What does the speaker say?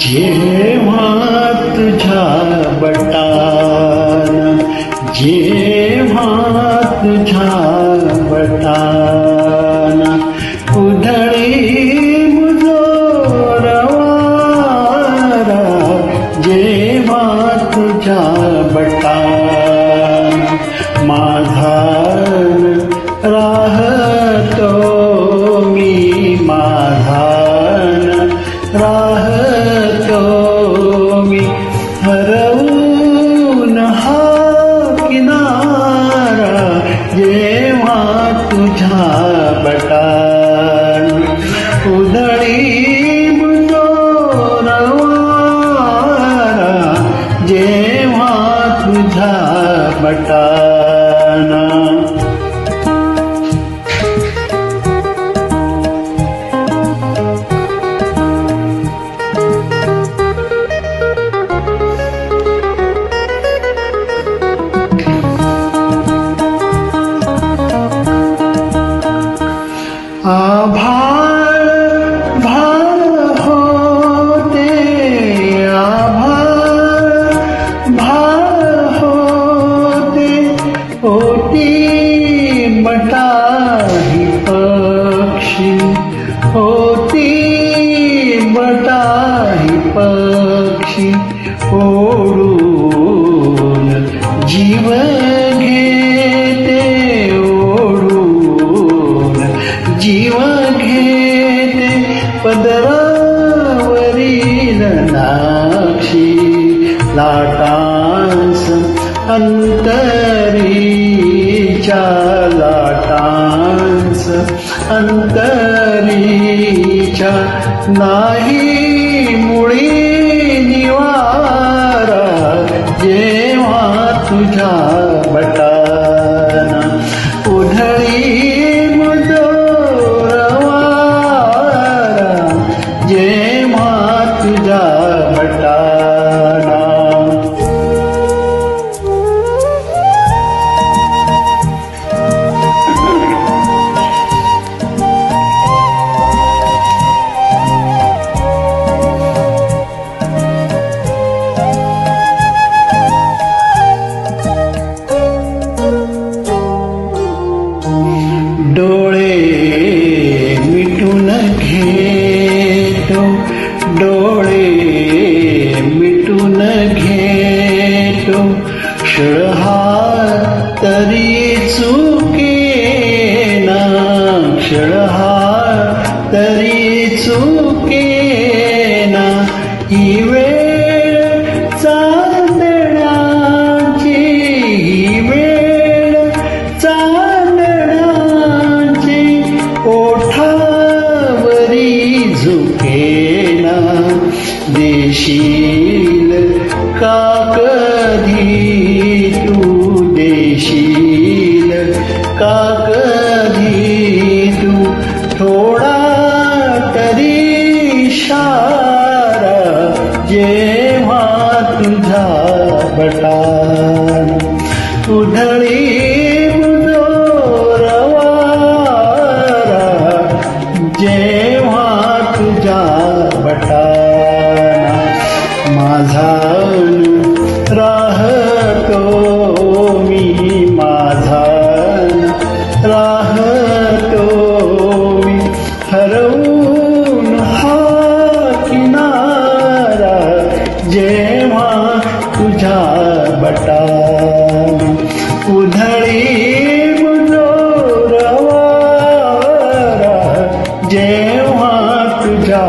जेव्हा तुझ्या बटाना जेव्हा तुझ्या बटाना उधळी मुजोरवारा जेव्हा तुझ्या बटाना माझा राहतो मी माझा राहतो मी हरवून हा किनारा जेव्हा तुझ्या बटाना उधळी मुजोरवारा जेव्हा तुझ्या बटाना आभाळ भाळ होते आभाळ भाळ होते ओटी बटाही पक्षी ओटी बटाही पक्षी ओढून जीव घेते ओढून जीव घेते पदरावरील नाक्षी लाटांस अंतरीच्या लाटांस अंतरीच्या नाही मुळी निवारा जेव्हा तुझ्या बटाना उधळी जेव्हा तुझ्या बटाना डोळे मिटून घेतो डोळे मिटून घेतो क्षळहा तरी चुकेना क्षळहा तरी चुकेना ही वेळ चांदण्याची ही वेळ चांदण्याची ओठावरी झुकेना देशील का कधी तू देशील का कधी तू थोडा तरी इशारा जेव्हा तुझ्या बटाना उधळी मुजोरवारा जेव्हा तुझ्या बटाना माझा राहतो मी माझा राहतो मी हरवून हा किनारा जेव्हा तुझ्या बटाना उधळी मुजोरवारा जेव्हा तुझ्या